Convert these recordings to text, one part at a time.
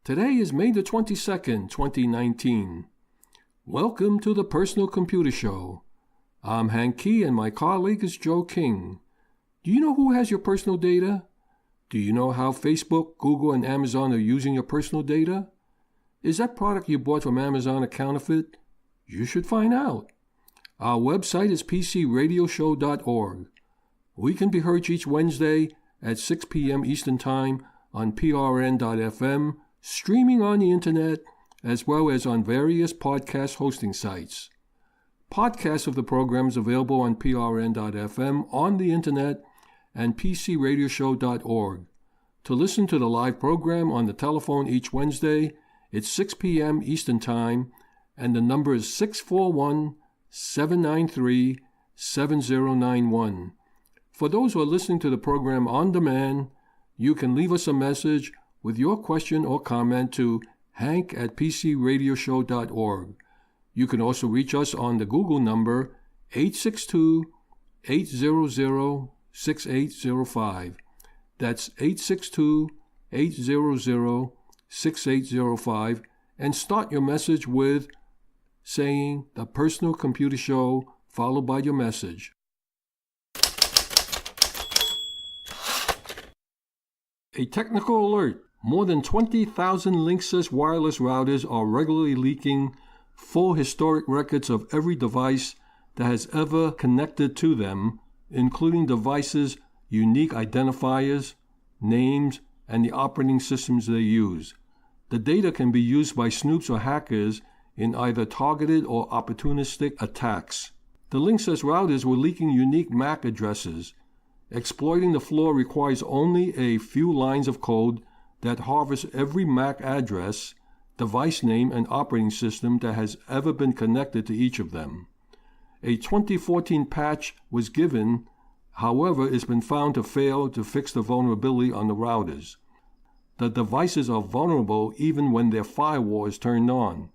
Today is May the 22nd, 2019. Welcome to the Personal Computer Show. I'm Hank Key and my colleague is Joe King. Do you know who has your personal data? Do you know how Facebook, Google, and Amazon are using your personal data? Is that product you bought from Amazon a counterfeit? You should find out. Our website is pcradioshow.org. We can be heard each Wednesday at 6 p.m. Eastern Time on prn.fm, streaming on the internet, as well as on various podcast hosting sites. Podcasts of the programs available on prn.fm, on the internet, and pcradioshow.org. To listen to the live program on the telephone each Wednesday, it's 6 p.m. Eastern Time, and the number is 641-793-7091. For those who are listening to the program on demand, you can leave us a message with your question or comment to hank@pcradioshow.org. You can also reach us on the Google number 862-800-6805. That's 862-800-6805, and start your message with saying the Personal Computer Show, followed by your message. A technical alert. More than 20,000 Linksys wireless routers are regularly leaking full historic records of every device that has ever connected to them, including devices' unique identifiers, names, and the operating systems they use. The data can be used by snoops or hackers in either targeted or opportunistic attacks. The Linksys routers were leaking unique MAC addresses. Exploiting the flaw requires only a few lines of code that harvests every MAC address, device name, and operating system that has ever been connected to each of them. A 2014 patch was given, however, it's been found to fail to fix the vulnerability on the routers. The devices are vulnerable even when their firewall is turned on.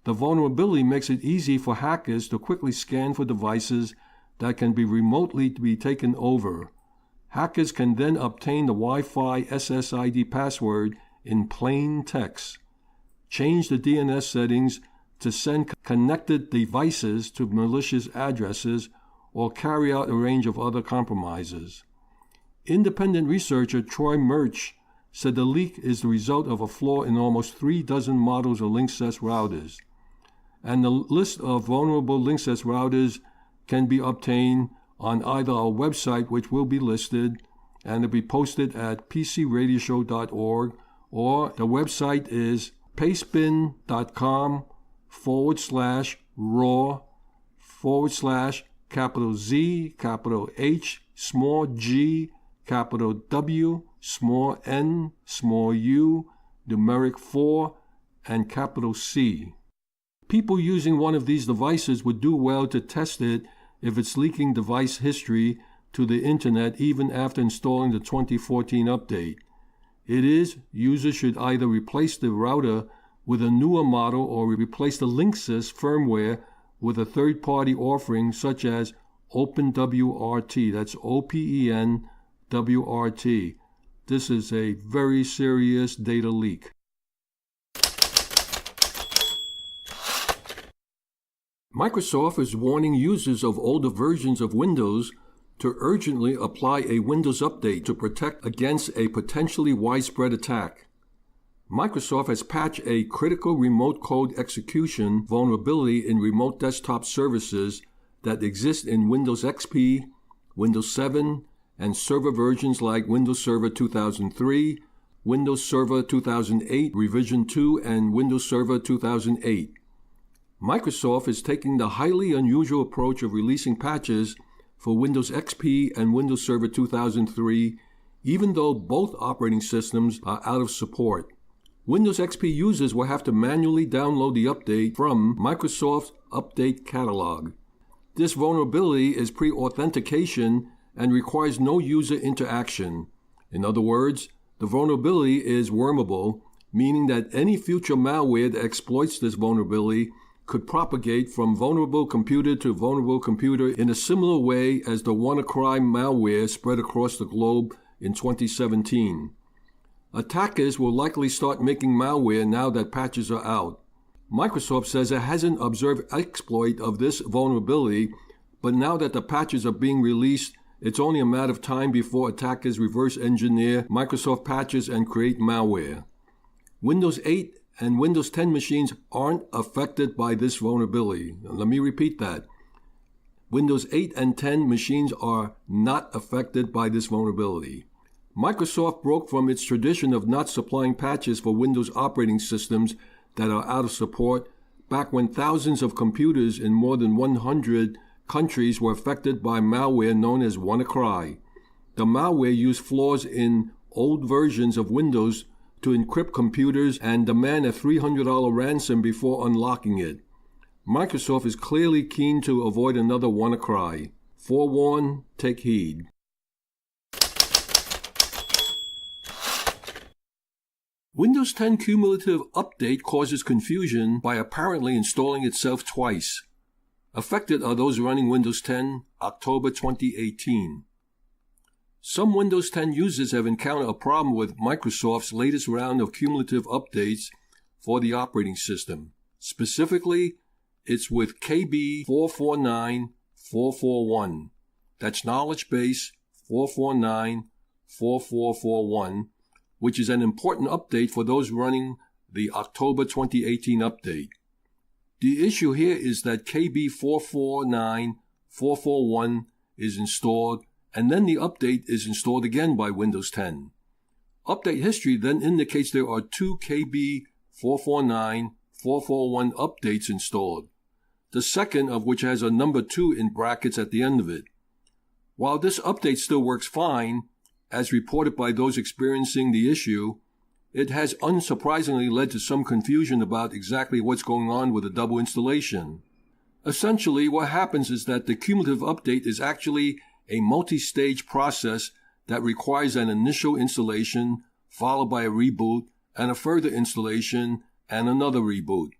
The vulnerability makes it easy for hackers to quickly scan for devices that can be remotely be taken over. Hackers can then obtain the Wi-Fi SSID password in plain text, change the DNS settings to send connected devices to malicious addresses, or carry out a range of other compromises. Independent researcher Troy Murch said the leak is the result of a flaw in almost 36 models of Linksys routers. And the list of vulnerable Linksys routers can be obtained on either our website, which will be listed, and it'll be posted at pcradioshow.org, or the website is pastebin.com/raw/capital Z, capital H, small g, capital W, small n, small u, numeric 4, and capital C. People using one of these devices would do well to test it if it's leaking device history to the internet even after installing the 2014 update. Users should either replace the router with a newer model or replace the Linksys firmware with a third-party offering such as OpenWRT. That's OPENWRT. This is a very serious data leak. Microsoft is warning users of older versions of Windows to urgently apply a Windows update to protect against a potentially widespread attack. Microsoft has patched a critical remote code execution vulnerability in remote desktop services that exist in Windows XP, Windows 7, and server versions like Windows Server 2003, Windows Server 2008 Revision 2, and Windows Server 2008. Microsoft is taking the highly unusual approach of releasing patches for Windows XP and Windows Server 2003, even though both operating systems are out of support. Windows XP users will have to manually download the update from Microsoft's Update Catalog. This vulnerability is pre-authentication and requires no user interaction. In other words, the vulnerability is wormable, meaning that any future malware that exploits this vulnerability could propagate from vulnerable computer to vulnerable computer in a similar way as the WannaCry malware spread across the globe in 2017. Attackers will likely start making malware now that patches are out. Microsoft says it hasn't observed exploit of this vulnerability, but now that the patches are being released, it's only a matter of time before attackers reverse engineer Microsoft patches and create malware. Windows 8 and Windows 10 machines aren't affected by this vulnerability. Let me repeat that. Windows 8 and 10 machines are not affected by this vulnerability. Microsoft broke from its tradition of not supplying patches for Windows operating systems that are out of support back when thousands of computers in more than 100 countries were affected by malware known as WannaCry. The malware used flaws in old versions of Windows to encrypt computers and demand a $300 ransom before unlocking it. Microsoft is clearly keen to avoid another WannaCry. Forewarn, take heed. Windows 10 cumulative update causes confusion by apparently installing itself twice. Affected are those running Windows 10 October 2018. Some Windows 10 users have encountered a problem with Microsoft's latest round of cumulative updates for the operating system. Specifically, it's with KB 449441. That's Knowledge Base 4494441, which is an important update for those running the October 2018 update. The issue here is that KB 449441 is installed, and then the update is installed again by Windows 10. Update history then indicates there are two KB 449441 updates installed, the second of which has a number 2 in brackets at the end of it. While this update still works fine, as reported by those experiencing the issue, it has unsurprisingly led to some confusion about exactly what's going on with the double installation. Essentially, what happens is that the cumulative update is actually a multi-stage process that requires an initial installation, followed by a reboot, and a further installation, and another reboot.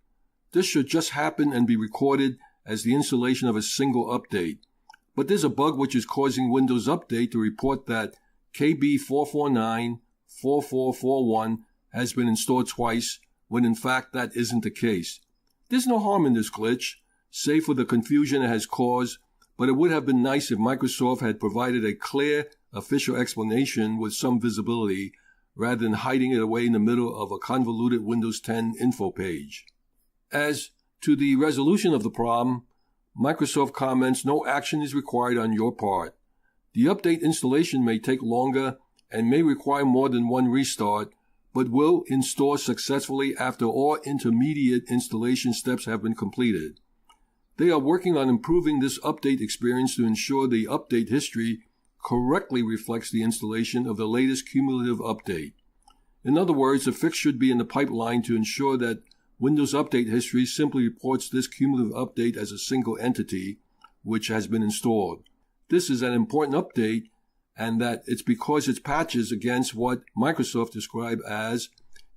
This should just happen and be recorded as the installation of a single update. But there's a bug which is causing Windows Update to report that KB 4494441 has been installed twice, when in fact that isn't the case. There's no harm in this glitch, save for the confusion it has caused, but it would have been nice if Microsoft had provided a clear, official explanation with some visibility, rather than hiding it away in the middle of a convoluted Windows 10 info page. As to the resolution of the problem, Microsoft comments no action is required on your part. The update installation may take longer and may require more than one restart, but will install successfully after all intermediate installation steps have been completed. They are working on improving this update experience to ensure the update history correctly reflects the installation of the latest cumulative update. In other words, a fix should be in the pipeline to ensure that Windows Update history simply reports this cumulative update as a single entity, which has been installed. This is an important update, and that it's because it patches against what Microsoft described as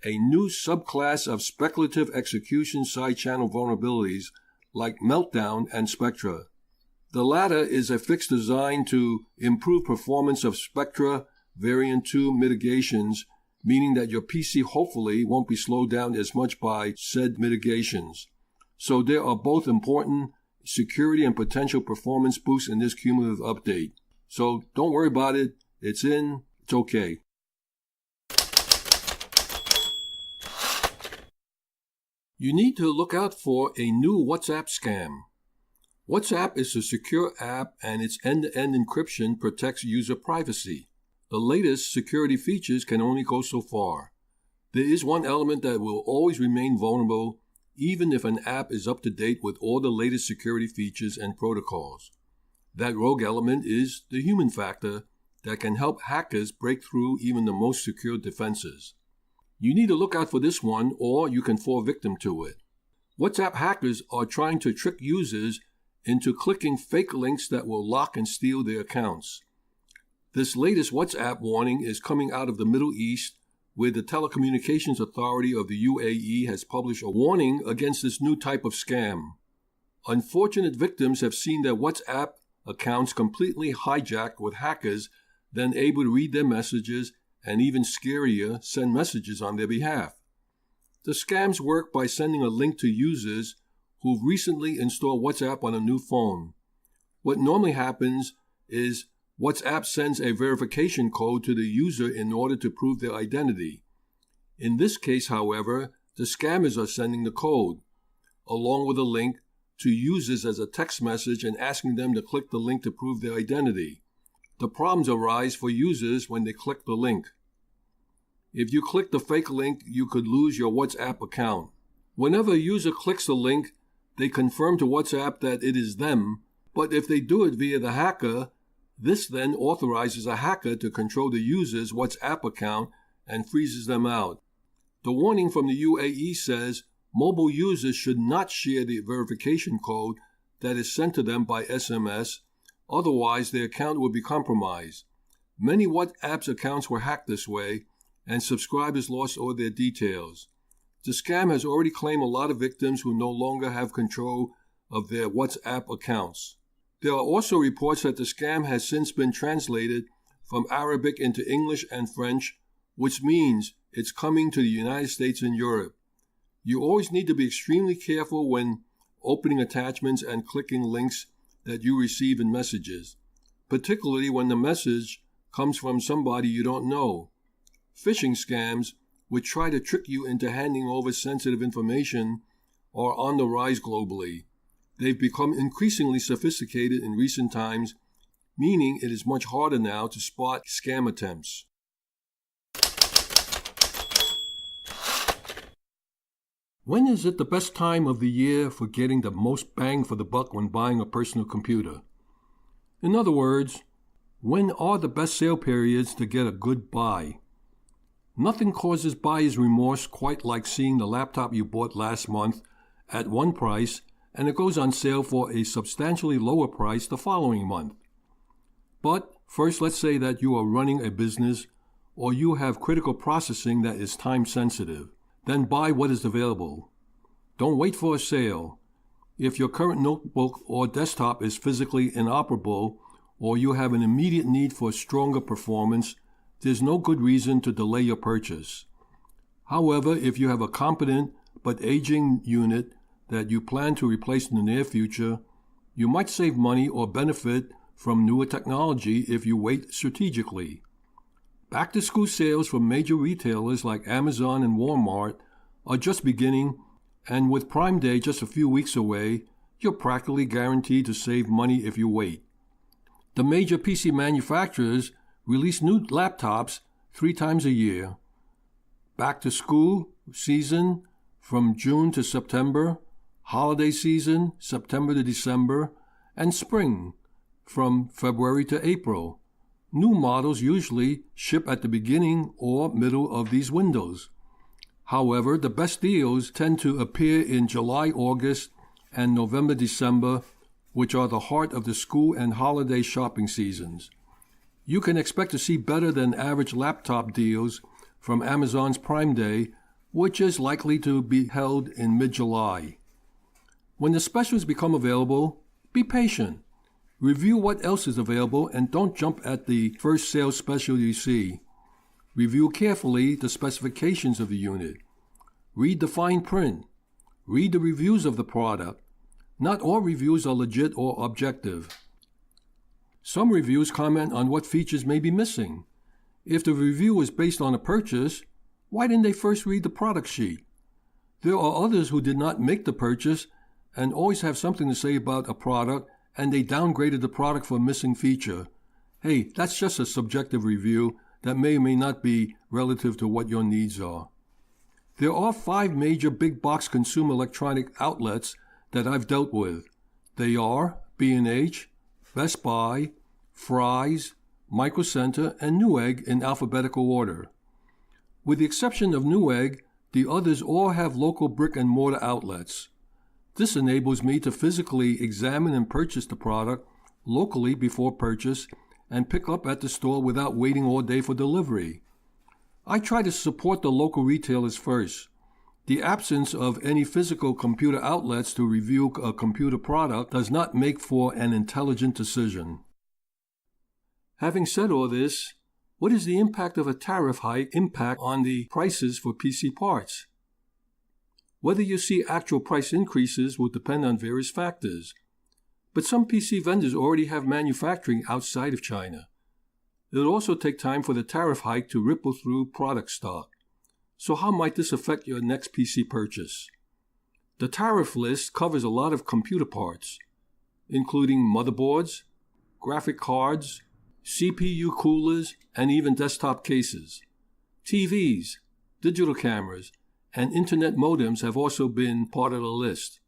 a new subclass of speculative execution side channel vulnerabilities like Meltdown and Spectre. The latter is a fix designed to improve performance of Spectre Variant 2 mitigations, meaning that your PC hopefully won't be slowed down as much by said mitigations. So there are both important security and potential performance boosts in this cumulative update. So don't worry about it. It's in. It's okay. You need to look out for a new WhatsApp scam. WhatsApp is a secure app and its end-to-end encryption protects user privacy. The latest security features can only go so far. There is one element that will always remain vulnerable even if an app is up to date with all the latest security features and protocols. That rogue element is the human factor that can help hackers break through even the most secure defenses. You need to look out for this one, or you can fall victim to it. WhatsApp hackers are trying to trick users into clicking fake links that will lock and steal their accounts. This latest WhatsApp warning is coming out of the Middle East, where the Telecommunications Authority of the UAE has published a warning against this new type of scam. Unfortunate victims have seen their WhatsApp accounts completely hijacked with hackers then able to read their messages and even scarier, send messages on their behalf. The scams work by sending a link to users who've recently installed WhatsApp on a new phone. What normally happens is WhatsApp sends a verification code to the user in order to prove their identity. In this case, however, the scammers are sending the code, along with a link, to users as a text message and asking them to click the link to prove their identity. The problems arise for users when they click the link. If you click the fake link, you could lose your WhatsApp account. Whenever a user clicks the link, they confirm to WhatsApp that it is them, but if they do it via the hacker, this then authorizes a hacker to control the user's WhatsApp account and freezes them out. The warning from the UAE says mobile users should not share the verification code that is sent to them by SMS, otherwise their account will be compromised. Many WhatsApp accounts were hacked this way, and subscribers lost all their details. The scam has already claimed a lot of victims who no longer have control of their WhatsApp accounts. There are also reports that the scam has since been translated from Arabic into English and French, which means it's coming to the United States and Europe. You always need to be extremely careful when opening attachments and clicking links that you receive in messages, particularly when the message comes from somebody you don't know. Phishing scams, which try to trick you into handing over sensitive information, are on the rise globally. They've become increasingly sophisticated in recent times, meaning it is much harder now to spot scam attempts. When is it the best time of the year for getting the most bang for the buck when buying a personal computer? In other words, when are the best sale periods to get a good buy? Nothing causes buyer's remorse quite like seeing the laptop you bought last month at one price and it goes on sale for a substantially lower price the following month. But first, let's say that you are running a business or you have critical processing that is time sensitive. Then buy what is available. Don't wait for a sale. If your current notebook or desktop is physically inoperable or you have an immediate need for stronger performance, there's no good reason to delay your purchase. However, if you have a competent but aging unit that you plan to replace in the near future, you might save money or benefit from newer technology if you wait strategically. Back-to-school sales from major retailers like Amazon and Walmart are just beginning, and with Prime Day just a few weeks away, you're practically guaranteed to save money if you wait. The major PC manufacturers release new laptops 3 times a year. Back-to-school season from June to September, holiday season September to December, and spring from February to April. New models usually ship at the beginning or middle of these windows. However, the best deals tend to appear in July, August, and November, December, which are the heart of the school and holiday shopping seasons. You can expect to see better than average laptop deals from Amazon's Prime Day, which is likely to be held in mid-July. When the specials become available, be patient. Review what else is available and don't jump at the first sales special you see. Review carefully the specifications of the unit. Read the fine print. Read the reviews of the product. Not all reviews are legit or objective. Some reviews comment on what features may be missing. If the review is based on a purchase, why didn't they first read the product sheet? There are others who did not make the purchase and always have something to say about a product, and they downgraded the product for a missing feature. Hey, that's just a subjective review that may or may not be relative to what your needs are. There are 5 major big box consumer electronic outlets that I've dealt with. They are B&H, Best Buy, Fry's, Micro Center, and Newegg in alphabetical order. With the exception of Newegg, the others all have local brick and mortar outlets. This enables me to physically examine and purchase the product locally before purchase and pick up at the store without waiting all day for delivery. I try to support the local retailers first. The absence of any physical computer outlets to review a computer product does not make for an intelligent decision. Having said all this, What is the impact of a tariff hike impact on the prices for PC parts? Whether you see actual price increases will depend on various factors. But some PC vendors already have manufacturing outside of China. It'll also take time for the tariff hike to ripple through product stock. So how might this affect your next PC purchase? The tariff list covers a lot of computer parts, including motherboards, graphic cards, CPU coolers, and even desktop cases. TVs, digital cameras, and internet modems have also been part of the list.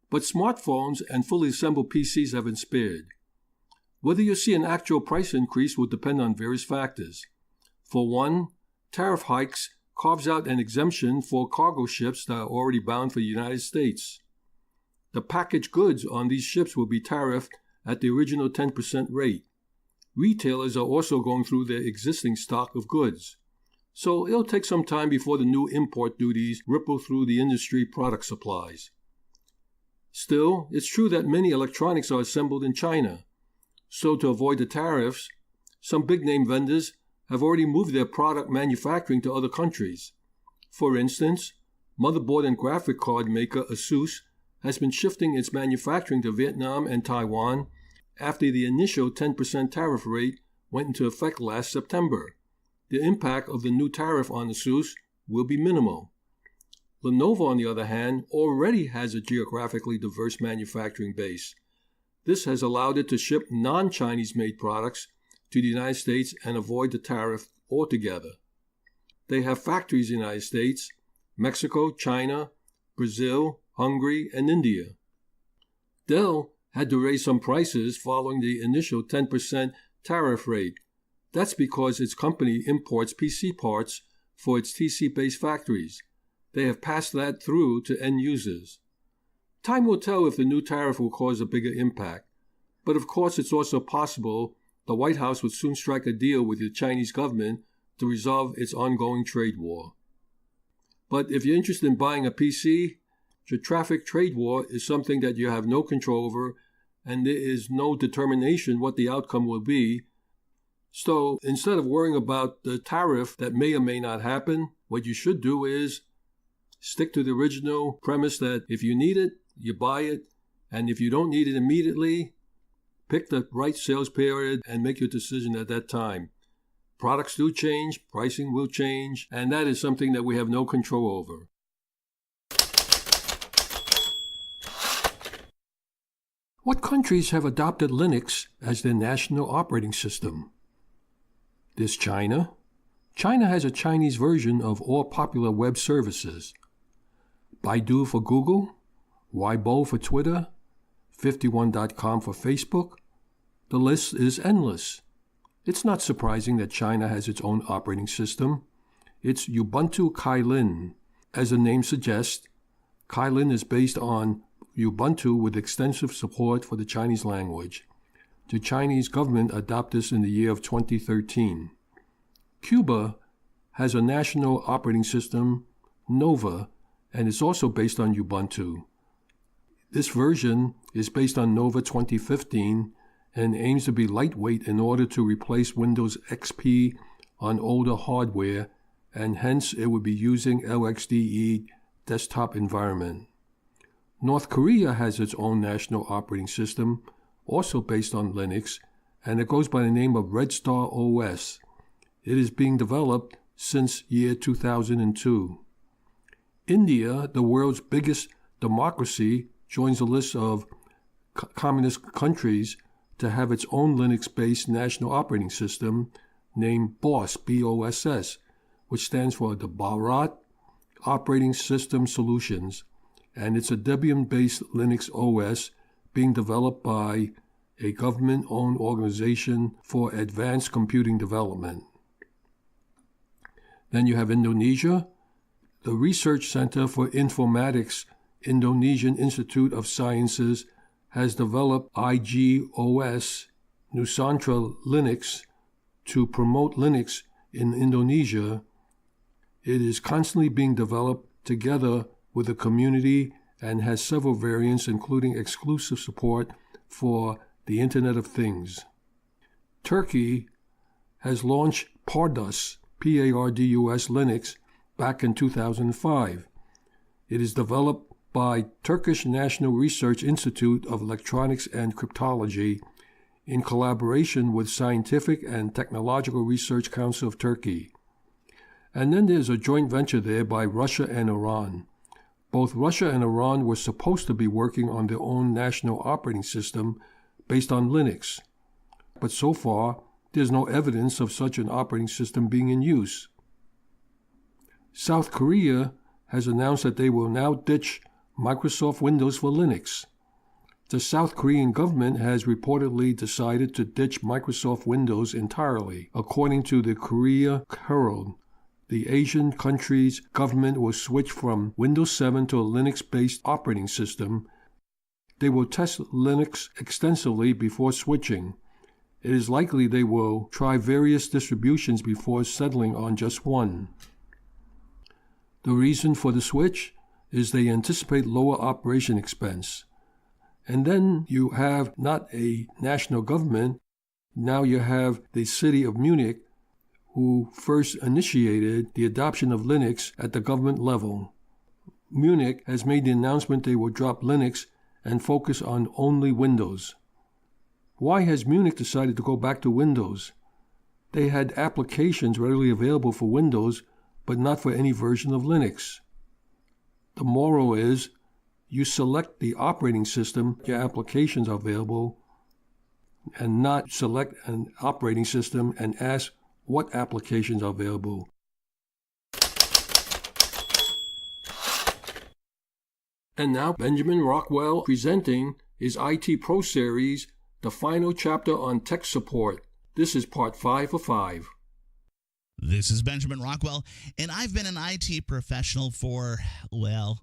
But smartphones and fully assembled PCs have been spared. Whether you see an actual price increase will depend on various factors. For one, tariff hikes carves out an exemption for cargo ships that are already bound for the United States. The packaged goods on these ships will be tariffed at the original 10% rate. Retailers are also going through their existing stock of goods. So it'll take some time before the new import duties ripple through the industry product supplies. Still, it's true that many electronics are assembled in China. So to avoid the tariffs, some big-name vendors have already moved their product manufacturing to other countries. For instance, motherboard and graphic card maker ASUS has been shifting its manufacturing to Vietnam and Taiwan after the initial 10% tariff rate went into effect last September. The impact of the new tariff on ASUS will be minimal. Lenovo, on the other hand, already has a geographically diverse manufacturing base. This has allowed it to ship non-Chinese made products to the United States and avoid the tariff altogether. They have factories in the United States, Mexico, China, Brazil, Hungary, and India. Dell had to raise some prices following the initial 10% tariff rate. That's because its company imports PC parts for its TC-based factories. They have passed that through to end users. Time will tell if the new tariff will cause a bigger impact. But of course, it's also possible the White House would soon strike a deal with the Chinese government to resolve its ongoing trade war. But if you're interested in buying a PC, the traffic trade war is something that you have no control over, and there is no determination what the outcome will be. So instead of worrying about the tariff that may or may not happen, what you should do is stick to the original premise that if you need it, you buy it, and if you don't need it immediately, pick the right sales period and make your decision at that time. Products do change, pricing will change, and that is something that we have no control over. What countries have adopted Linux as their national operating system? There's China. China has a Chinese version of all popular web services. Baidu for Google, Weibo for Twitter, 51.com for Facebook. The list is endless. It's not surprising that China has its own operating system. It's Ubuntu Kylin. As the name suggests, Kylin is based on Ubuntu with extensive support for the Chinese language. The Chinese government adopted this in the year of 2013. Cuba has a national operating system, Nova, and is also based on Ubuntu. This version is based on Nova 2015 and aims to be lightweight in order to replace Windows XP on older hardware, and hence it would be using LXDE desktop environment. North Korea has its own national operating system, also based on Linux, and it goes by the name of Red Star OS. It is being developed since year 2002. India, the world's biggest democracy, joins the list of communist countries to have its own Linux-based national operating system named BOSS, B-O-S-S, which stands for the Bharat Operating System Solutions, and it's a Debian-based Linux OS being developed by a government-owned organization for advanced computing development. Then you have Indonesia. The Research Center for Informatics, Indonesian Institute of Sciences, has developed IGOS Nusantara Linux to promote Linux in Indonesia. It is constantly being developed together with the community and has several variants, including exclusive support for the Internet of Things. Turkey has launched Pardus, P-A-R-D-U-S Linux, back in 2005. It is developed by Turkish National Research Institute of Electronics and Cryptology in collaboration with Scientific and Technological Research Council of Turkey. And then there's a joint venture there by Russia and Iran. Both Russia and Iran were supposed to be working on their own national operating system based on Linux. But so far, there's no evidence of such an operating system being in use. South Korea has announced that they will now ditch Microsoft Windows for Linux. The South Korean government has reportedly decided to ditch Microsoft Windows entirely, according to the Korea Herald. The Asian country's government will switch from Windows 7 to a Linux-based operating system. They will test Linux extensively before switching. It is likely they will try various distributions before settling on just one. The reason for the switch is they anticipate lower operation expense. And then you have not a national government, now you have the city of Munich, who first initiated the adoption of Linux at the government level. Munich has made the announcement they will drop Linux and focus on only Windows. Why has Munich decided to go back to Windows? They had applications readily available for Windows, but not for any version of Linux. The moral is, you select the operating system your applications are available, and not select an operating system and ask what applications are available. And now Benjamin Rockwell presenting his IT Pro series, the final chapter on tech support. This is part 5 of 5. This is Benjamin Rockwell, and I've been an IT professional for, well,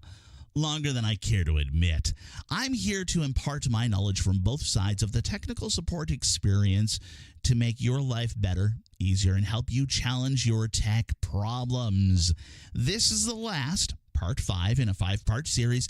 longer than I care to admit. I'm here to impart my knowledge from both sides of the technical support experience to make your life better, easier, and help you challenge your tech problems. This is the last, part 5 in a 5-part series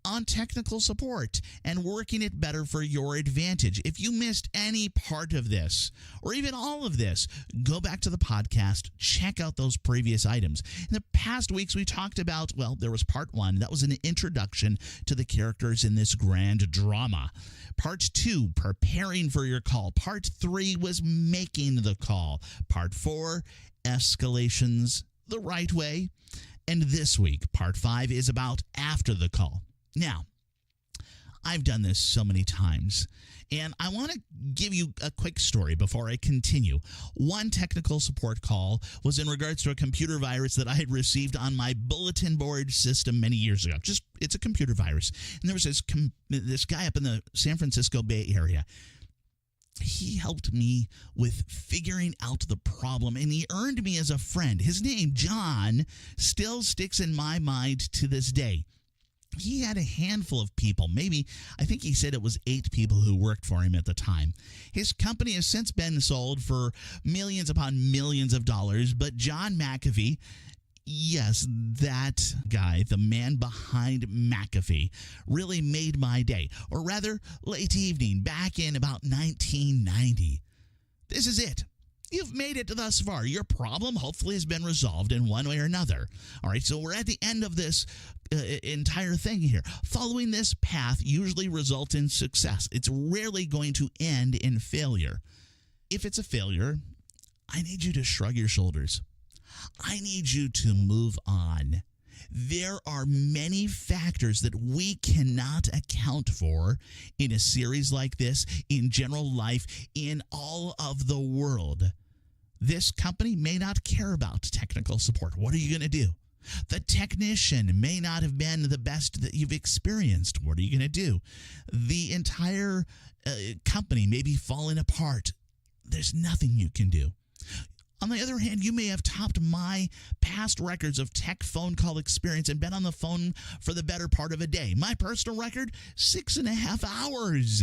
on technical support and working it better for your advantage. If you missed any part of this, or even all of this, go back to the podcast, check out those previous items. In the past weeks, we talked about, well, there was part 1. That was an introduction to the characters in this grand drama. Part 2, preparing for your call. Part 3 was making the call. Part 4, escalations the right way. And this week, part 5 is about after the call. Now, I've done this so many times, and I want to give you a quick story before I continue. One technical support call was in regards to a computer virus that I had received on my bulletin board system many years ago. It's a computer virus. And there was this guy up in the San Francisco Bay Area. He helped me with figuring out the problem, and he earned me as a friend. His name, John, still sticks in my mind to this day. He had a handful of people, I think he said it was 8 people who worked for him at the time. His company has since been sold for millions upon millions of dollars, but John McAfee, yes, that guy, the man behind McAfee, really made my day, or rather late evening, back in about 1990. This is it. You've made it thus far. Your problem hopefully has been resolved in one way or another. All right, so we're at the end of this entire thing here. Following this path usually results in success. It's rarely going to end in failure. If it's a failure, I need you to shrug your shoulders. I need you to move on. There are many factors that we cannot account for in a series like this, in general life, in all of the world. This company may not care about technical support. What are you going to do? The technician may not have been the best that you've experienced. What are you going to do? The entire company may be falling apart. There's nothing you can do. On the other hand, you may have topped my past records of tech phone call experience and been on the phone for the better part of a day. My personal record, 6.5 hours.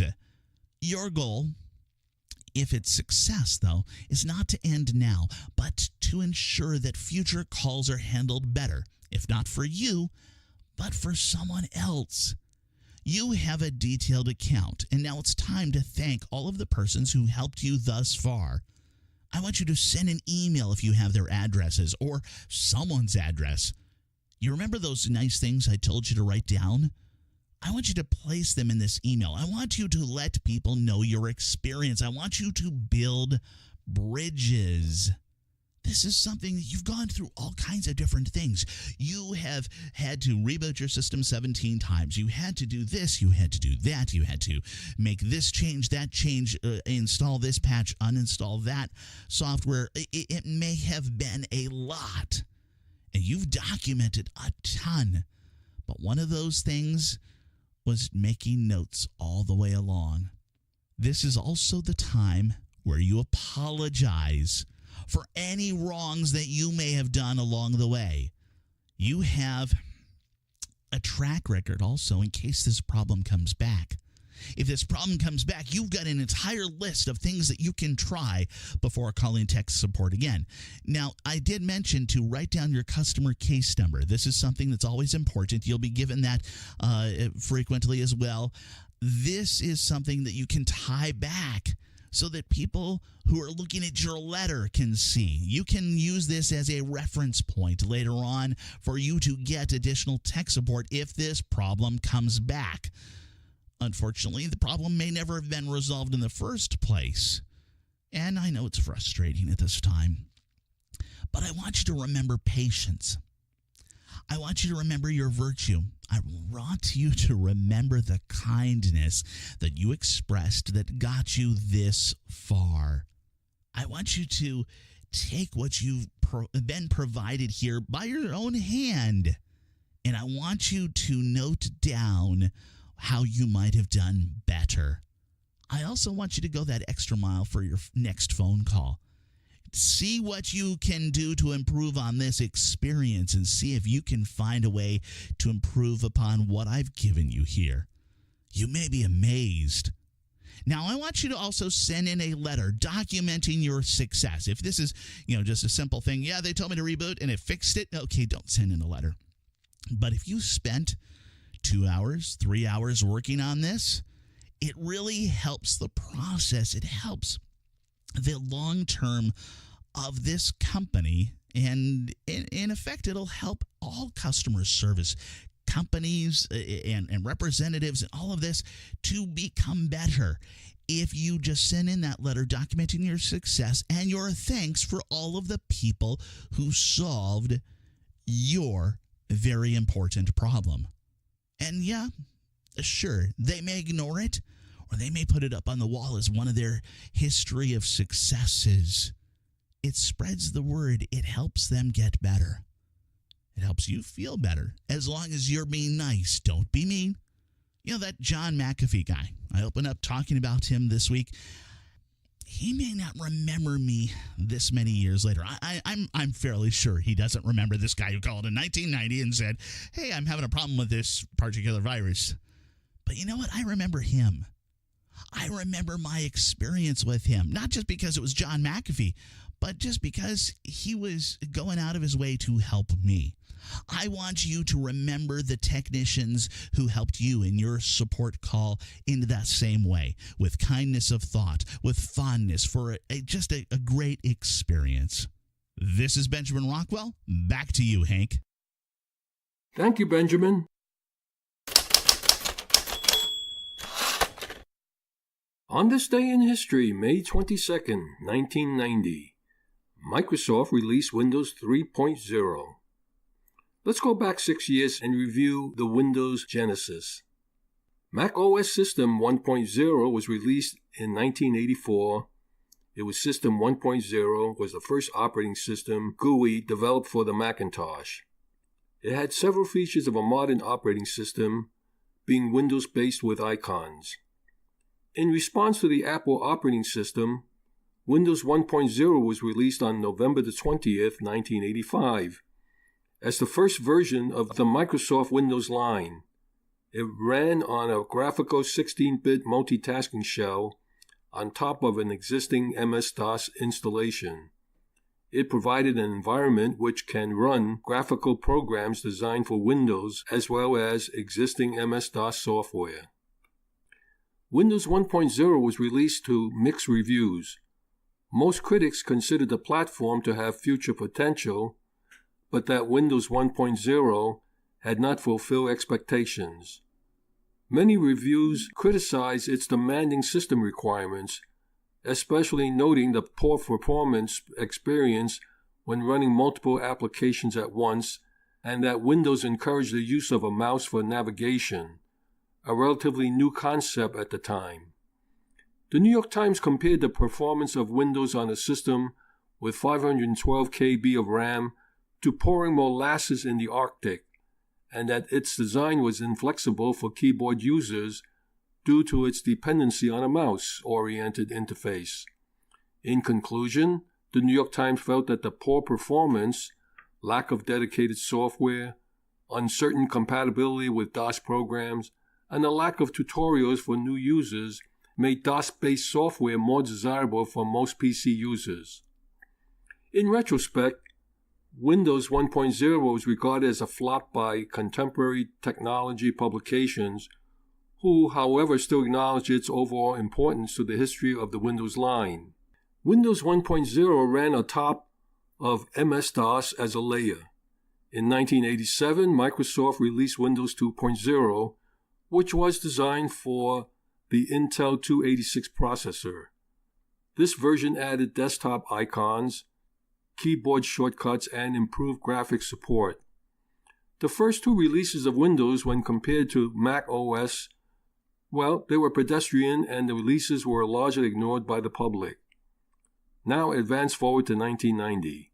Your goal, if it's success, though, is not to end now, but to ensure that future calls are handled better, if not for you, but for someone else. You have a detailed account, and now it's time to thank all of the persons who helped you thus far. I want you to send an email if you have their addresses or someone's address. You remember those nice things I told you to write down? I want you to place them in this email. I want you to let people know your experience. I want you to build bridges. This is something that you've gone through all kinds of different things. You have had to reboot your system 17 times. You had to do this. You had to do that. You had to make this change, that change, install this patch, uninstall that software. It may have been a lot, and you've documented a ton. But one of those things was making notes all the way along. This is also the time where you apologize for any wrongs that you may have done along the way. You have a track record also in case this problem comes back. If this problem comes back, you've got an entire list of things that you can try before calling tech support again. Now, I did mention to write down your customer case number. This is something that's always important. You'll be given that frequently as well. This is something that you can tie back so that people who are looking at your letter can see. You can use this as a reference point later on for you to get additional tech support if this problem comes back. Unfortunately, the problem may never have been resolved in the first place. And I know it's frustrating at this time. But I want you to remember patience. I want you to remember your virtue. I want you to remember the kindness that you expressed that got you this far. I want you to take what you've been provided here by your own hand, and I want you to note down how you might have done better. I also want you to go that extra mile for your next phone call. See what you can do to improve on this experience and see if you can find a way to improve upon what I've given you here. You may be amazed. Now, I want you to also send in a letter documenting your success. If this is, just a simple thing, yeah, they told me to reboot and it fixed it. Okay, don't send in a letter. But if you spent 2 hours, 3 hours working on this, it really helps the process. It helps the long term of this company, and in effect, it'll help all customer service companies and representatives and all of this to become better. If you just send in that letter documenting your success and your thanks for all of the people who solved your very important problem. And yeah, sure, they may ignore it, or they may put it up on the wall as one of their history of successes. It spreads the word. It helps them get better. It helps you feel better as long as you're being nice. Don't be mean. That John McAfee guy, I opened up talking about him this week. He may not remember me this many years later. I'm fairly sure he doesn't remember this guy who called in 1990 and said, hey, I'm having a problem with this particular virus. But you know what? I remember him. I remember my experience with him, not just because it was John McAfee, but just because he was going out of his way to help me. I want you to remember the technicians who helped you in your support call in that same way, with kindness of thought, with fondness for just a great experience. This is Benjamin Rockwell. Back to you, Hank. Thank you, Benjamin. On this day in history, May 22nd, 1990, Microsoft released Windows 3.0. Let's go back 6 years and review the Windows genesis. Mac OS System 1.0 was released in 1984. It was System 1.0 was the first operating system GUI developed for the Macintosh. It had several features of a modern operating system, being Windows-based with icons. In response to the Apple operating system, Windows 1.0 was released on November 20th, 1985, as the first version of the Microsoft Windows line. It ran on a graphical 16-bit multitasking shell on top of an existing MS-DOS installation. It provided an environment which can run graphical programs designed for Windows as well as existing MS-DOS software. Windows 1.0 was released to mixed reviews. Most critics considered the platform to have future potential, but that Windows 1.0 had not fulfilled expectations. Many reviews criticized its demanding system requirements, especially noting the poor performance experience when running multiple applications at once, and that Windows encouraged the use of a mouse for navigation, a relatively new concept at the time. The New York Times compared the performance of Windows on a system with 512 KB of RAM to pouring molasses in the Arctic, and that its design was inflexible for keyboard users due to its dependency on a mouse-oriented interface. In conclusion, the New York Times felt that the poor performance, lack of dedicated software, uncertain compatibility with DOS programs, and a lack of tutorials for new users made DOS-based software more desirable for most PC users. In retrospect, Windows 1.0 was regarded as a flop by contemporary technology publications, who, however, still acknowledge its overall importance to the history of the Windows line. Windows 1.0 ran atop of MS-DOS as a layer. In 1987, Microsoft released Windows 2.0, which was designed for the Intel 286 processor. This version added desktop icons, keyboard shortcuts, and improved graphics support. The first two releases of Windows, when compared to Mac OS, well, they were pedestrian and the releases were largely ignored by the public. Now advance forward to 1990.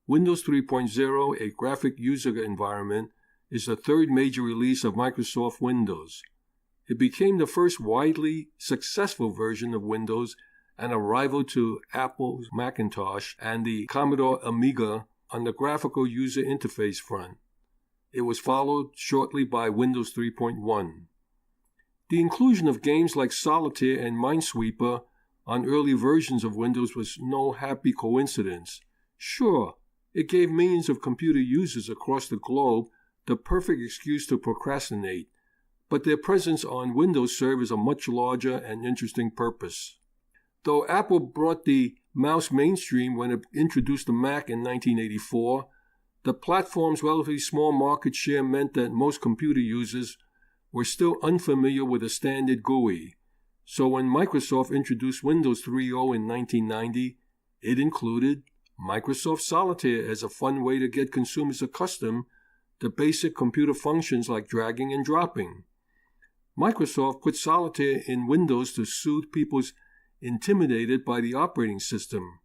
Windows 3.0, a graphic user environment, is the third major release of Microsoft Windows. It became the first widely successful version of Windows and a rival to Apple's Macintosh and the Commodore Amiga on the graphical user interface front. It was followed shortly by Windows 3.1. The inclusion of games like Solitaire and Minesweeper on early versions of Windows was no happy coincidence. Sure, it gave millions of computer users across the globe the perfect excuse to procrastinate, but their presence on Windows serves a much larger and interesting purpose. Though Apple brought the mouse mainstream when it introduced the Mac in 1984, the platform's relatively small market share meant that most computer users were still unfamiliar with the standard GUI. So when Microsoft introduced Windows 3.0 in 1990, it included Microsoft Solitaire as a fun way to get consumers accustomed to basic computer functions like dragging and dropping. Microsoft put Solitaire in Windows to soothe people intimidated by the operating system.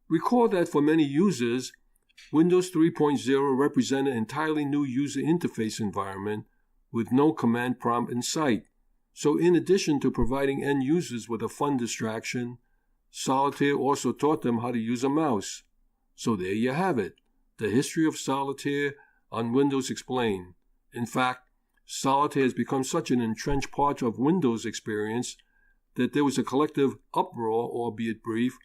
Recall that for many users, Windows 3.0 represented an entirely new user interface environment with no command prompt in sight. So in addition to providing end users with a fun distraction, Solitaire also taught them how to use a mouse. So there you have it, the history of Solitaire on Windows explained. In fact, Solitaire has become such an entrenched part of Windows experience that there was a collective uproar, albeit brief,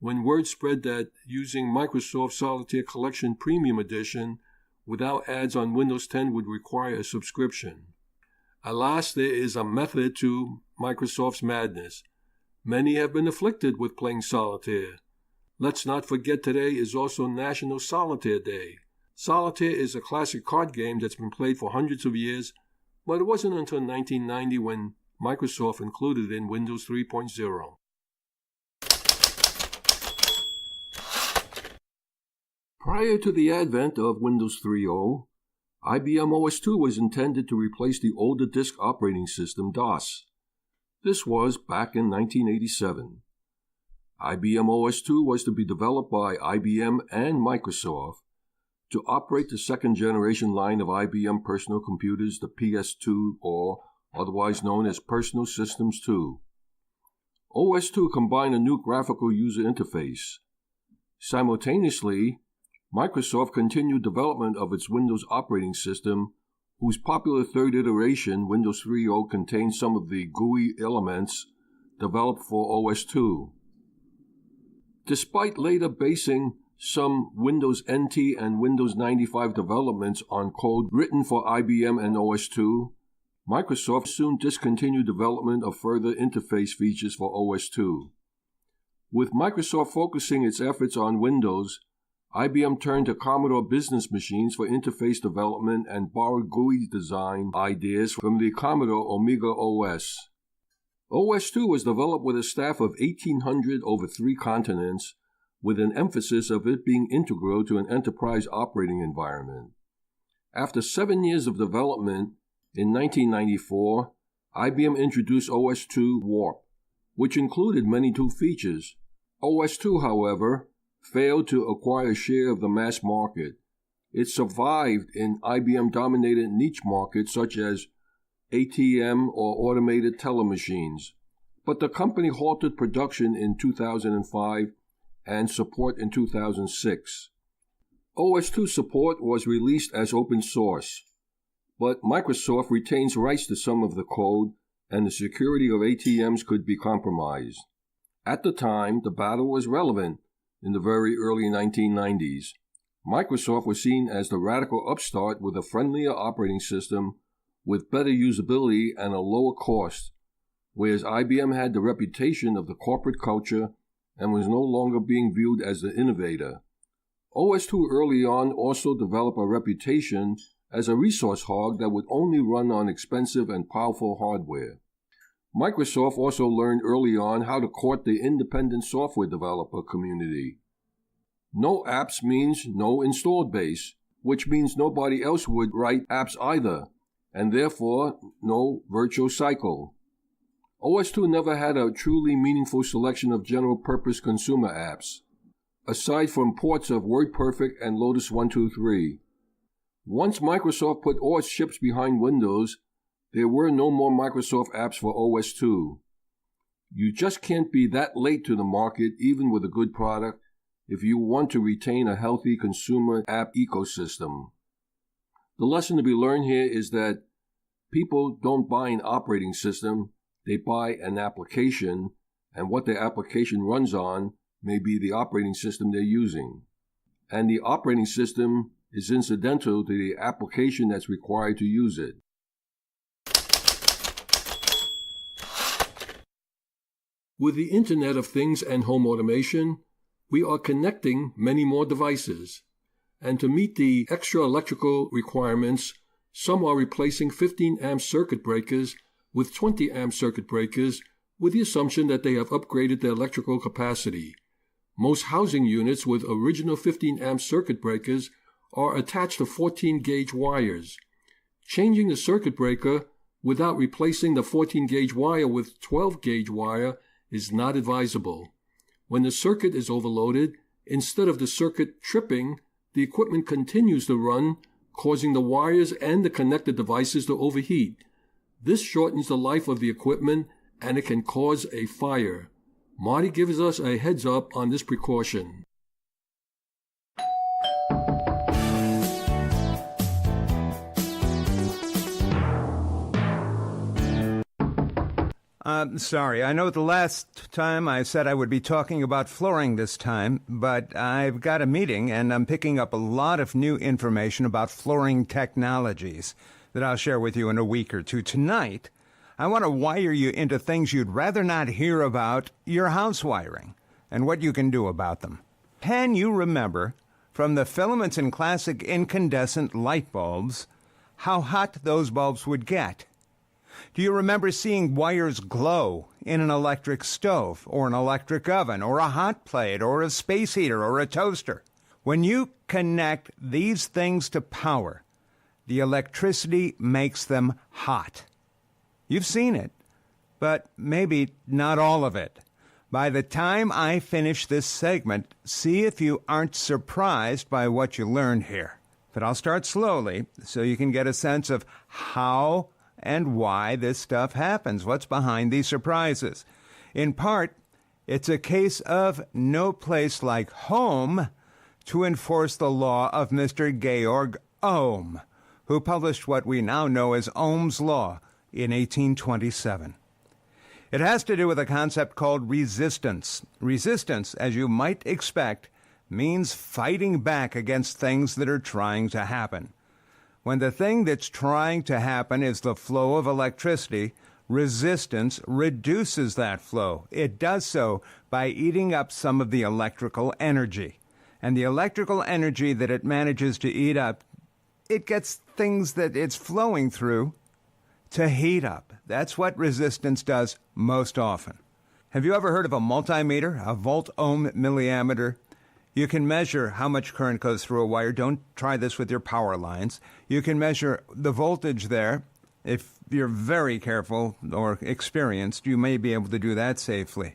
when word spread that using Microsoft Solitaire Collection Premium Edition without ads on Windows 10 would require a subscription. Alas, there is a method to Microsoft's madness. Many have been afflicted with playing Solitaire. Let's not forget today is also National Solitaire Day. Solitaire is a classic card game that's been played for hundreds of years, but it wasn't until 1990 when Microsoft included it in Windows 3.0. Prior to the advent of Windows 3.0, IBM OS/2 was intended to replace the older disk operating system DOS. This was back in 1987. IBM OS/2 was to be developed by IBM and Microsoft to operate the second-generation line of IBM personal computers, the PS2, or otherwise known as Personal Systems 2. OS/2 combined a new graphical user interface. Simultaneously, Microsoft continued development of its Windows operating system, whose popular third iteration, Windows 3.0, contained some of the GUI elements developed for OS/2. Despite later basing some Windows NT and Windows 95 developments on code written for IBM and OS/2, Microsoft soon discontinued development of further interface features for OS/2. With Microsoft focusing its efforts on Windows, IBM turned to Commodore business machines for interface development and borrowed GUI design ideas from the Commodore Amiga OS. OS/2 was developed with a staff of 1,800 over 3 continents, with an emphasis of it being integral to an enterprise operating environment. After 7 years of development, in 1994, IBM introduced OS/2 Warp, which included many new features. OS/2, however, failed to acquire a share of the mass market. It survived in IBM-dominated niche markets such as ATM or automated teller machines, but the company halted production in 2005 and support in 2006. OS/2 support was released as open source, but Microsoft retains rights to some of the code, and the security of ATMs could be compromised. At the time, the battle was relevant in the very early 1990s. Microsoft was seen as the radical upstart with a friendlier operating system with better usability and a lower cost, whereas IBM had the reputation of the corporate culture and was no longer being viewed as the innovator. OS/2 early on also developed a reputation as a resource hog that would only run on expensive and powerful hardware. Microsoft also learned early on how to court the independent software developer community. No apps means no installed base, which means nobody else would write apps either, and therefore no virtual cycle. OS/2 never had a truly meaningful selection of general-purpose consumer apps, aside from ports of WordPerfect and Lotus 1-2-3. Once Microsoft put OS chips behind Windows, there were no more Microsoft apps for OS/2. You just can't be that late to the market, even with a good product, if you want to retain a healthy consumer app ecosystem. The lesson to be learned here is that people don't buy an operating system, they buy an application, and what their application runs on may be the operating system they're using. And the operating system is incidental to the application that's required to use it. With the Internet of Things and home automation, we are connecting many more devices. And to meet the extra electrical requirements, some are replacing 15-amp circuit breakers with 20-amp circuit breakers with the assumption that they have upgraded their electrical capacity. Most housing units with original 15-amp circuit breakers are attached to 14-gauge wires. Changing the circuit breaker without replacing the 14-gauge wire with 12-gauge wire is not advisable. When the circuit is overloaded, instead of the circuit tripping, the equipment continues to run, causing the wires and the connected devices to overheat. This shortens the life of the equipment and it can cause a fire. Marty gives us a heads up on this precaution. Sorry, I know the last time I said I would be talking about flooring this time, but I've got a meeting and I'm picking up a lot of new information about flooring technologies that I'll share with you in a week or two. Tonight, I want to wire you into things you'd rather not hear about, your house wiring, and what you can do about them. Can you remember from the filaments in classic incandescent light bulbs how hot those bulbs would get? Do you remember seeing wires glow in an electric stove, or an electric oven, or a hot plate, or a space heater, or a toaster? When you connect these things to power, the electricity makes them hot. You've seen it, but maybe not all of it. By the time I finish this segment, see if you aren't surprised by what you learned here. But I'll start slowly so you can get a sense of how and why this stuff happens, what's behind these surprises. In part, it's a case of no place like home to enforce the law of Mr. Georg Ohm, who published what we now know as Ohm's Law in 1827. It has to do with a concept called resistance. Resistance, as you might expect, means fighting back against things that are trying to happen. When the thing that's trying to happen is the flow of electricity, Resistance reduces that flow. It does so by eating up some of the electrical energy. And the electrical energy that it manages to eat up, it gets things that it's flowing through to heat up. That's what resistance does most often. Have you ever heard of a multimeter, a volt-ohm milliammeter? You can measure how much current goes through a wire. Don't try this with your power lines. You can measure the voltage there. If you're very careful or experienced, you may be able to do that safely.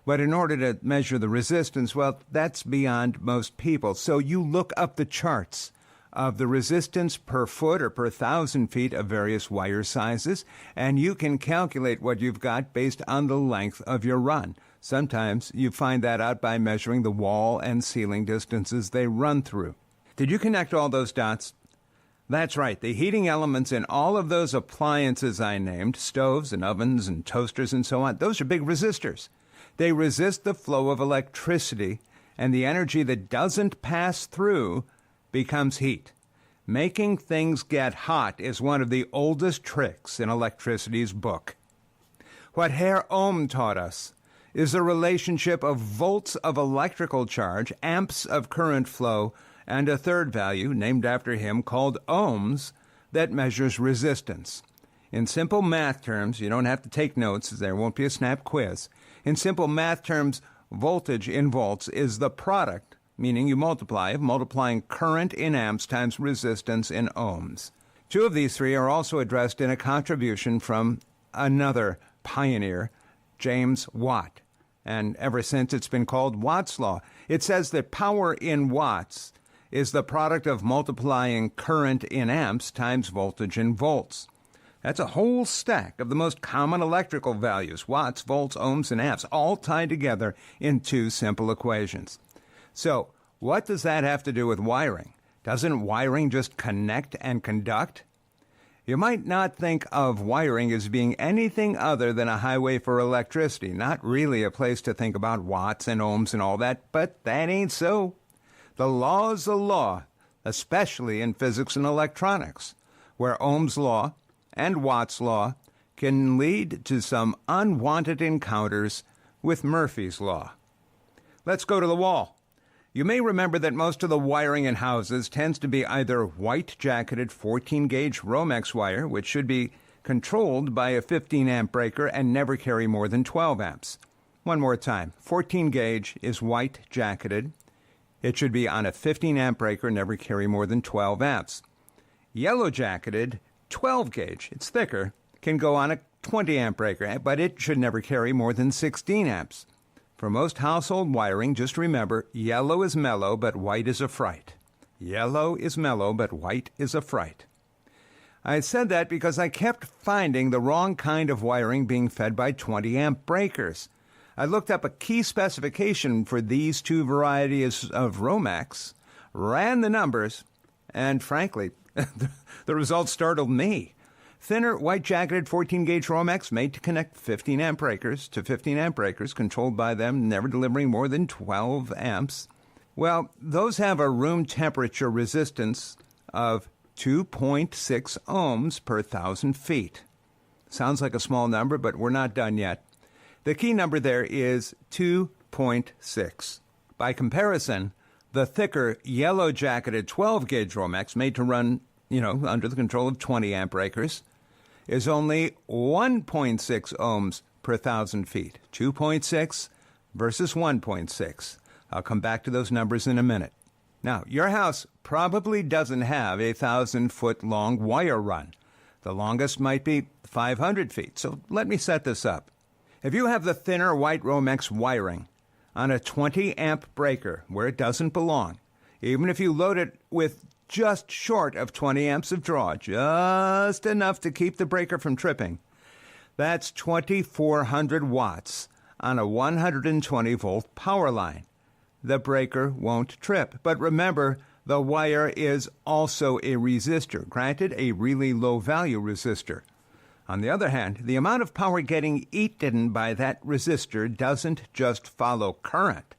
But in order to measure the resistance, well, that's beyond most people. So you look up the charts of the resistance per foot or per 1,000 feet of various wire sizes, and you can calculate what you've got based on the length of your run. Sometimes you find that out by measuring the wall and ceiling distances they run through. Did you connect all those dots? That's right. The heating elements in all of those appliances I named, stoves and ovens and toasters and so on, those are big resistors. They resist the flow of electricity, and the energy that doesn't pass through becomes heat. Making things get hot is one of the oldest tricks in electricity's book. What Herr Ohm taught us is the relationship of volts of electrical charge, amps of current flow, and a third value, named after him, called ohms, that measures resistance. In simple math terms, you don't have to take notes, there won't be a snap quiz. In simple math terms, voltage in volts is the product, meaning you multiply, of multiplying current in amps times resistance in ohms. Two of these three are also addressed in a contribution from another pioneer, James Watt. And ever since, it's been called Watt's Law. It says that power in watts is the product of multiplying current in amps times voltage in volts. That's a whole stack of the most common electrical values, watts, volts, ohms, and amps, all tied together in two simple equations. So, what does that have to do with wiring? Doesn't wiring just connect and conduct? You might not think of wiring as being anything other than a highway for electricity, not really a place to think about watts and ohms and all that, but that ain't so. The law is the law, especially in physics and electronics, where Ohm's law and Watt's law can lead to some unwanted encounters with Murphy's law. Let's go to the wall. You may remember that most of the wiring in houses tends to be either white-jacketed 14-gauge Romex wire, which should be controlled by a 15-amp breaker and never carry more than 12 amps. One more time, 14-gauge is white-jacketed. It should be on a 15-amp breaker, never carry more than 12 amps. Yellow-jacketed 12-gauge, it's thicker, can go on a 20-amp breaker, but it should never carry more than 16 amps. For most household wiring, just remember, yellow is mellow, but white is a fright. Yellow is mellow, but white is a fright. I said that because I kept finding the wrong kind of wiring being fed by 20-amp breakers. I looked up a key specification for these two varieties of Romex, ran the numbers, and frankly, the results startled me. Thinner, white-jacketed 14-gauge Romex made to connect 15-amp breakers to 15-amp breakers, controlled by them, never delivering more than 12 amps. Well, those have a room temperature resistance of 2.6 ohms per 1,000 feet. Sounds like a small number, but we're not done yet. The key number there is 2.6. By comparison, the thicker, yellow-jacketed 12-gauge Romex, made to run, under the control of 20-amp breakers, is only 1.6 ohms per 1,000 feet. 2.6 versus 1.6. I'll come back to those numbers in a minute. Now, your house probably doesn't have a 1,000-foot-long wire run. The longest might be 500 feet, so let me set this up. If you have the thinner white Romex wiring on a 20-amp breaker where it doesn't belong, even if you load it with just short of 20 amps of draw, just enough to keep the breaker from tripping, that's 2,400 watts on a 120-volt power line. The breaker won't trip. But remember, the wire is also a resistor, granted a really low-value resistor. On the other hand, the amount of power getting eaten by that resistor doesn't just follow current.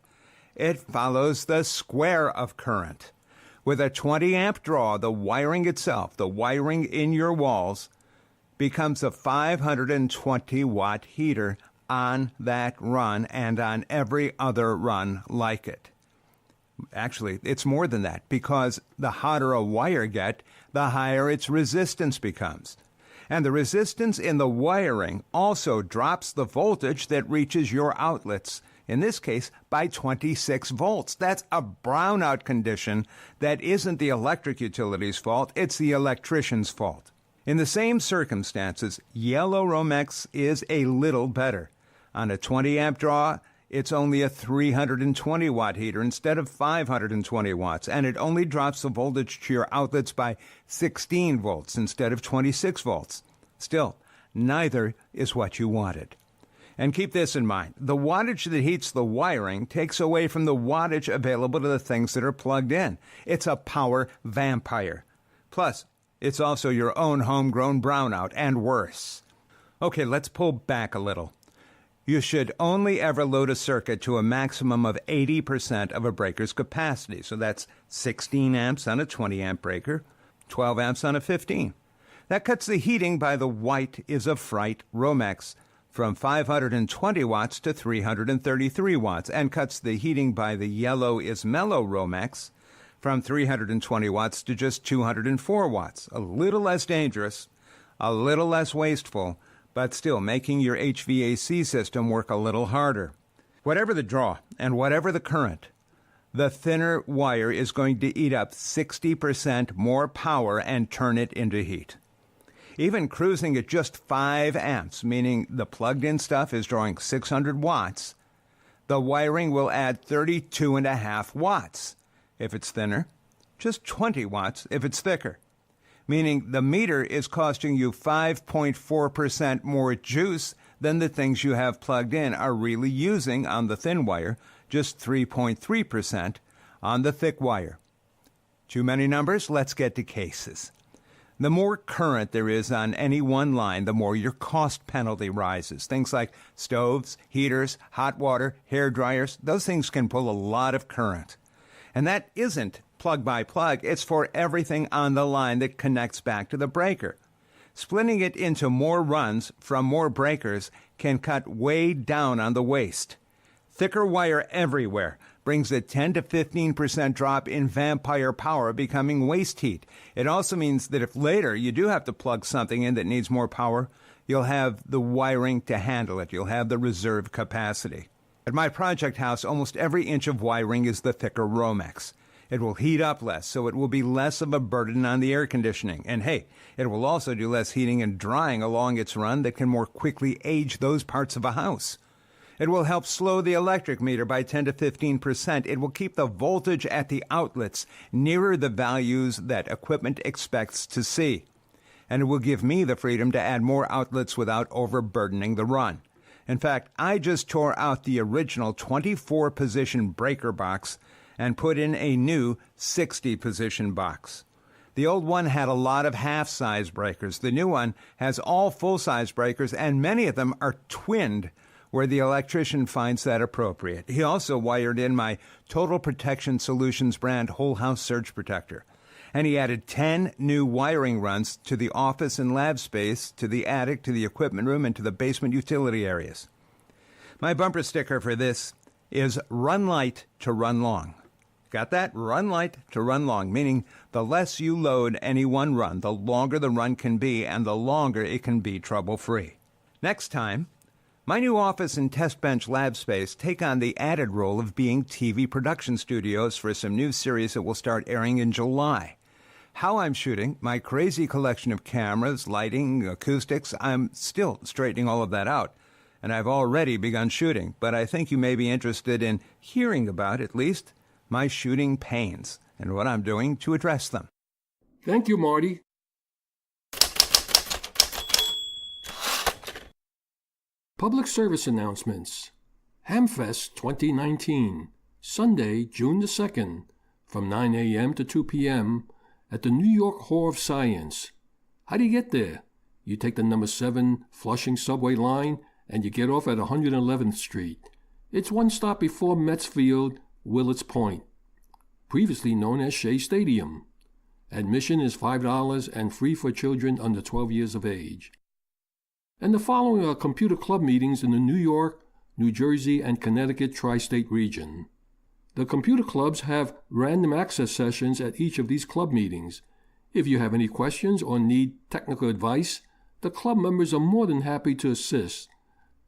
It follows the square of current. With a 20-amp draw, the wiring itself, the wiring in your walls, becomes a 520-watt heater on that run and on every other run like it. Actually, it's more than that, because the hotter a wire gets, the higher its resistance becomes. And the resistance in the wiring also drops the voltage that reaches your outlets, in this case by 26 volts. That's a brownout condition that isn't the electric utility's fault, it's the electrician's fault. In the same circumstances, yellow Romex is a little better. On a 20-amp draw, it's only a 320-watt heater instead of 520 watts, and it only drops the voltage to your outlets by 16 volts instead of 26 volts. Still, neither is what you wanted. And keep this in mind. The wattage that heats the wiring takes away from the wattage available to the things that are plugged in. It's a power vampire. Plus, it's also your own homegrown brownout, and worse. Okay, let's pull back a little. You should only ever load a circuit to a maximum of 80% of a breaker's capacity. So that's 16 amps on a 20-amp breaker, 12 amps on a 15. That cuts the heating by the white is a Fright Romex from 520 watts to 333 watts, and cuts the heating by the yellow is mellow Romex from 320 watts to just 204 watts. A little less dangerous, a little less wasteful, but still making your HVAC system work a little harder. Whatever the draw and whatever the current, the thinner wire is going to eat up 60% more power and turn it into heat. Even cruising at just 5 amps, meaning the plugged-in stuff is drawing 600 watts, the wiring will add 32.5 watts if it's thinner, just 20 watts if it's thicker. Meaning the meter is costing you 5.4% more juice than the things you have plugged in are really using on the thin wire, just 3.3% on the thick wire. Too many numbers? Let's get to cases. The more current there is on any one line, the more your cost penalty rises. Things like stoves, heaters, hot water, hair dryers, those things can pull a lot of current. And that isn't plug by plug, it's for everything on the line that connects back to the breaker. Splitting it into more runs from more breakers can cut way down on the waste. Thicker wire everywhere brings a 10 to 15% drop in vampire power, becoming waste heat. It also means that if later you do have to plug something in that needs more power, you'll have the wiring to handle it. You'll have the reserve capacity. At my project house, almost every inch of wiring is the thicker Romex. It will heat up less, so it will be less of a burden on the air conditioning. And hey, it will also do less heating and drying along its run that can more quickly age those parts of a house. It will help slow the electric meter by 10 to 15%. It will keep the voltage at the outlets nearer the values that equipment expects to see. And it will give me the freedom to add more outlets without overburdening the run. In fact, I just tore out the original 24-position breaker box and put in a new 60-position box. The old one had a lot of half-size breakers. The new one has all full-size breakers, and many of them are twinned where the electrician finds that appropriate. He also wired in my Total Protection Solutions brand Whole House Surge Protector. And he added 10 new wiring runs to the office and lab space, to the attic, to the equipment room, and to the basement utility areas. My bumper sticker for this is Run Light to Run Long. Got that? Run light to run long, meaning the less you load any one run, the longer the run can be, and the longer it can be trouble-free. Next time, my new office and test bench lab space take on the added role of being TV production studios for some new series that will start airing in July. How I'm shooting, my crazy collection of cameras, lighting, acoustics, I'm still straightening all of that out. And I've already begun shooting, but I think you may be interested in hearing about, at least, my shooting pains and what I'm doing to address them. Thank you, Marty. Public service announcements. Hamfest 2019, Sunday, June the 2nd, from 9 a.m. to 2 p.m. at the New York Hall of Science. How do you get there? You take the number 7 Flushing subway line and you get off at 111th Street. It's one stop before Mets Field, Willets Point, previously known as Shea Stadium. Admission is $5 and free for children under 12 years of age. And the following are computer club meetings in the New York, New Jersey, and Connecticut tri-state region. The computer clubs have random access sessions at each of these club meetings. If you have any questions or need technical advice, the club members are more than happy to assist.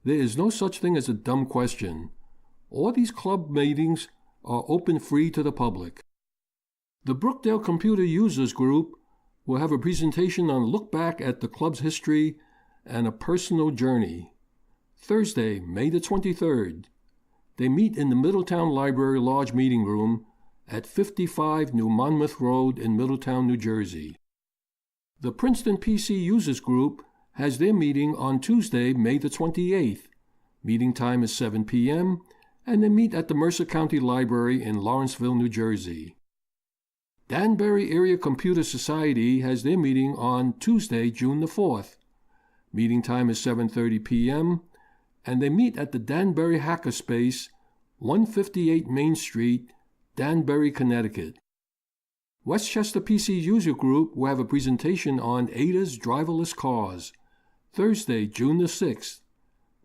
There is no such thing as a dumb question. All these club meetings are open free to the public. The Brookdale Computer Users Group will have a presentation on look back at the club's history and a personal journey. Thursday, May the 23rd. They meet in the Middletown Library Large Meeting Room at 55 New Monmouth Road in Middletown, New Jersey. The Princeton PC Users Group has their meeting on Tuesday, May the 28th. Meeting time is 7 p.m., and they meet at the Mercer County Library in Lawrenceville, New Jersey. Danbury Area Computer Society has their meeting on Tuesday, June the 4th. Meeting time is 7:30 p.m., and they meet at the Danbury Hackerspace, 158 Main Street, Danbury, Connecticut. Westchester PC User Group will have a presentation on Ada's driverless cars, Thursday, June the 6th.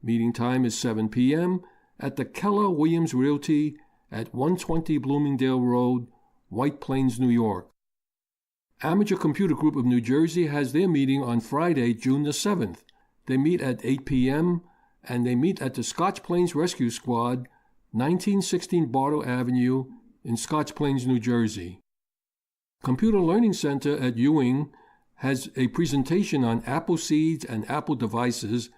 Meeting time is 7 p.m. at the Keller Williams Realty at 120 Bloomingdale Road, White Plains, New York. Amateur Computer Group of New Jersey has their meeting on Friday, June the 7th. They meet at 8 p.m., and they meet at the Scotch Plains Rescue Squad, 1916 Bartow Avenue in Scotch Plains, New Jersey. Computer Learning Center at Ewing has a presentation on Apple seeds and Apple devices,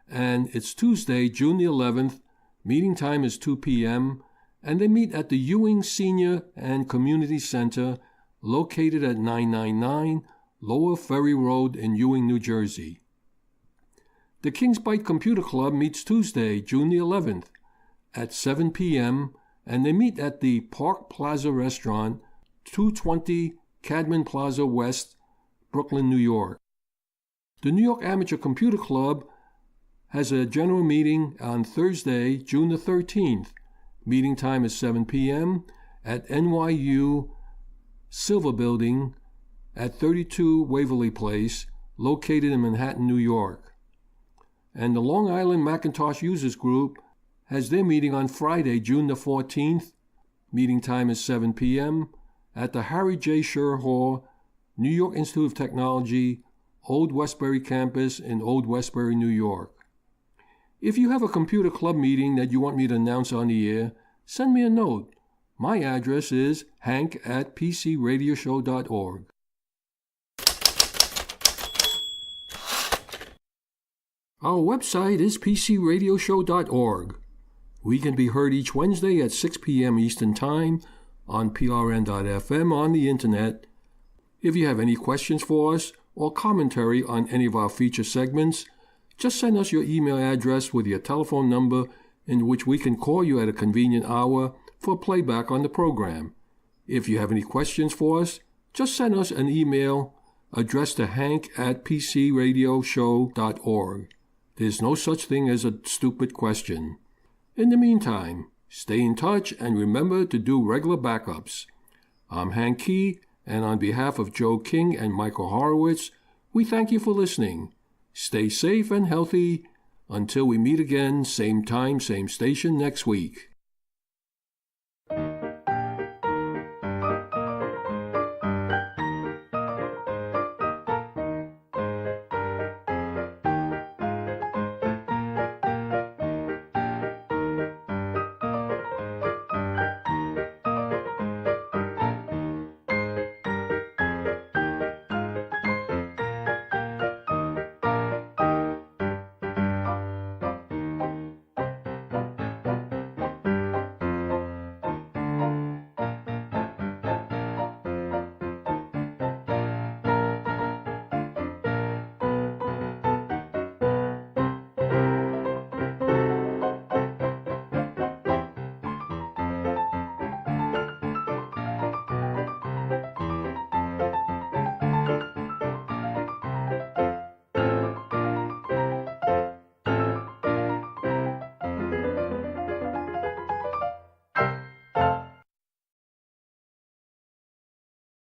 and it's Tuesday, June the 11th. Meeting time is 2 p.m., and they meet at the Ewing Senior and Community Center, located at 999 Lower Ferry Road in Ewing, New Jersey. The Kings Bite Computer Club meets Tuesday, June the 11th, at 7 p.m., and they meet at the Park Plaza Restaurant, 220 Cadman Plaza West, Brooklyn, New York. The New York Amateur Computer Club has a general meeting on Thursday, June the 13th. Meeting time is 7 p.m. at NYU Silver Building at 32 Waverly Place, located in Manhattan, New York. And the Long Island Macintosh Users Group has their meeting on Friday, June the 14th. Meeting time is 7 p.m. at the Harry J. Scher Hall, New York Institute of Technology, Old Westbury Campus in Old Westbury, New York. If you have a computer club meeting that you want me to announce on the air, send me a note. My address is hank@pcradioshow.org. Our website is pcradioshow.org. We can be heard each Wednesday at 6 p.m. Eastern Time on prn.fm on the Internet. If you have any questions for us or commentary on any of our feature segments, just send us your email address with your telephone number in which we can call you at a convenient hour for playback on the program. If you have any questions for us, just send us an email addressed to hank@pcradioshow.org. There's no such thing as a stupid question. In the meantime, stay in touch and remember to do regular backups. I'm Hank Key, and on behalf of Joe King and Michael Horowitz, we thank you for listening. Stay safe and healthy until we meet again, same time, same station next week.